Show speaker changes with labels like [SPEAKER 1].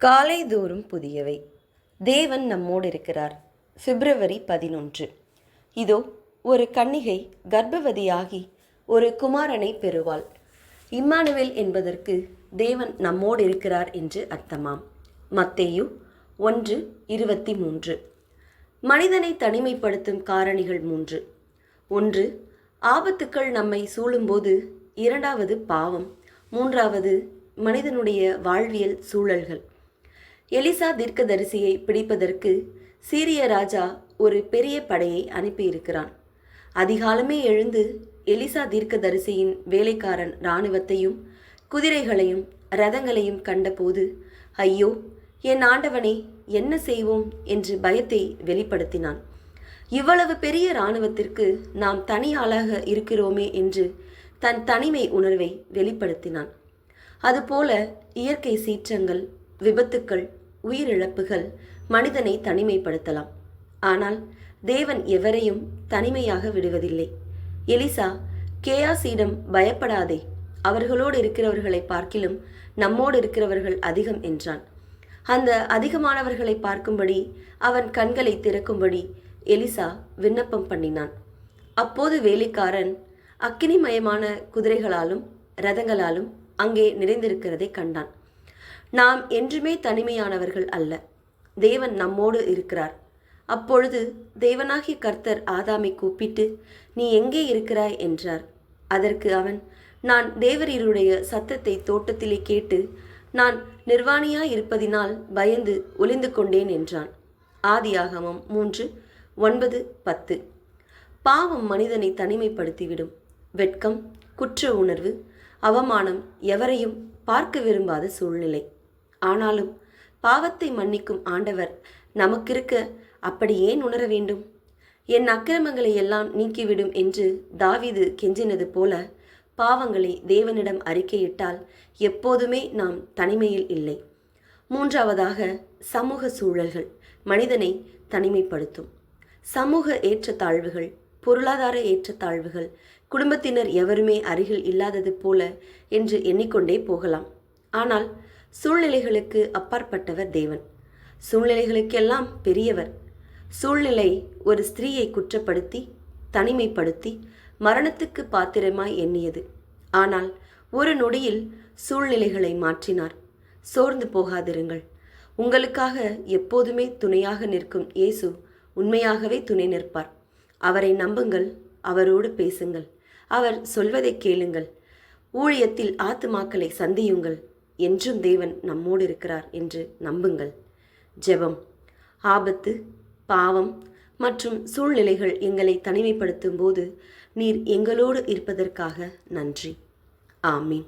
[SPEAKER 1] காலைதோறும் புதியவை. தேவன் நம்மோடு இருக்கிறார். பிப்ரவரி 11. இதோ ஒரு கன்னிகை கர்ப்பவதியாகி ஒரு குமாரனை பெறுவாள். இம்மானுவேல் என்பதற்கு தேவன் நம்மோடு இருக்கிறார் என்று அர்த்தமாம். மத்தேயு 1:23. மனிதனை தனிமைப்படுத்தும் காரணிகள் 3. 1. ஆபத்துக்கள் நம்மை சூழும்போது. 2வது பாவம். 3வது மனிதனுடைய வாழ்வியல் சூழல்கள். எலிசா தீர்க்கதரிசியை பிடிப்பதற்கு சீரிய ராஜா ஒரு பெரிய படையை அனுப்பியிருக்கிறான். அதிகாலமே எழுந்து எலிசா தீர்க்கதரிசியின் வேலைக்காரன் இராணுவத்தையும் குதிரைகளையும் இரதங்களையும் கண்டபோது, ஐயோ, என் ஆண்டவனே, என்ன செய்வோம் என்று பயத்தை வெளிப்படுத்தினான். இவ்வளவு பெரிய இராணுவத்திற்கு நாம் தனி ஆளாக இருக்கிறோமே என்று தன் தனிமை உணர்வை வெளிப்படுத்தினான். அதுபோல இயற்கை சீற்றங்கள், விபத்துக்கள், உயிரிழப்புகள் மனிதனை தனிமைப்படுத்தலாம். ஆனால் தேவன் எவரையும் தனிமையாக விடுவதில்லை. எலிசா கேயாசியிடம் பயப்படாதே, அவர்களோடு இருக்கிறவர்களை பார்க்கிலும் நம்மோடு இருக்கிறவர்கள் அதிகம் என்றான். அந்த அதிகமானவர்களை பார்க்கும்படி அவன் கண்களை திறக்கும்படி எலிசா விண்ணப்பம் பண்ணினான். அப்போது வேலைக்காரன் அக்கினிமயமான குதிரைகளாலும் இரதங்களாலும் அங்கே நிறைந்திருக்கிறதை கண்டான். நாம் என்றுமே தனிமையானவர்கள் அல்ல. தேவன் நம்மோடு இருக்கிறார். அப்பொழுது தேவனாகிய கர்த்தர் ஆதாமை கூப்பிட்டு, நீ எங்கே இருக்கிறாய் என்றார். அதற்கு அவன், நான் தேவரீருடைய சத்தத்தை தோட்டத்திலே கேட்டு நான் நிர்வாணியாய் இருப்பதினால் பயந்து ஒளிந்து கொண்டேன் என்றான். ஆதியாகமம் 3:9-10. பாவம் மனிதனை தனிமைப்படுத்திவிடும். வெட்கம், குற்ற உணர்வு, அவமானம் எவரையும் பார்க்க விரும்பாத சூழ்நிலை. ஆனாலும் பாவத்தை மன்னிக்கும் ஆண்டவர் நமக்கிருக்க அப்படி ஏன் உணர வேண்டும்? என் அக்கிரமங்களை எல்லாம் நீக்கிவிடும் என்று தாவீது கெஞ்சினது போல பாவங்களை தேவனிடம் அறிக்கையிட்டால் எப்போதுமே நாம் தனிமையில் இல்லை. 3வதாக சமூக சூழல்கள் மனிதனை தனிமைப்படுத்தும். சமூக ஏற்றத்தாழ்வுகள், பொருளாதார ஏற்றத்தாழ்வுகள், குடும்பத்தினர் எவருமே அருகில் இல்லாதது போல என்று எண்ணிக்கொண்டே போகலாம். ஆனால் சூழ்நிலைகளுக்கு அப்பாற்பட்டவர் தேவன். சூழ்நிலைகளுக்கெல்லாம் பெரியவர். சூழ்நிலை ஒரு ஸ்திரீயை குற்றப்படுத்தி தனிமைப்படுத்தி மரணத்துக்கு பாத்திரமாய் எண்ணியது. ஆனால் ஒரு நொடியில் சூழ்நிலைகளை மாற்றினார். சோர்ந்து போகாதிருங்கள். உங்களுக்காக எப்போதுமே துணையாக நிற்கும் இயேசு உண்மையாகவே துணை நிற்பார். அவரை நம்புங்கள், அவரோடு பேசுங்கள், அவர் சொல்வதை கேளுங்கள். ஊழியத்தில் ஆத்துமாக்களை சந்தியுங்கள். என்றும் தேவன் நம்மோடு இருக்கிறார் என்று நம்புங்கள். ஜெபம். ஆபத்து, பாவம் மற்றும் சூழ்நிலைகள் எங்களை தனிமைப்படுத்தும் போது நீர் எங்களோடு இருப்பதற்காக நன்றி. ஆமீன்.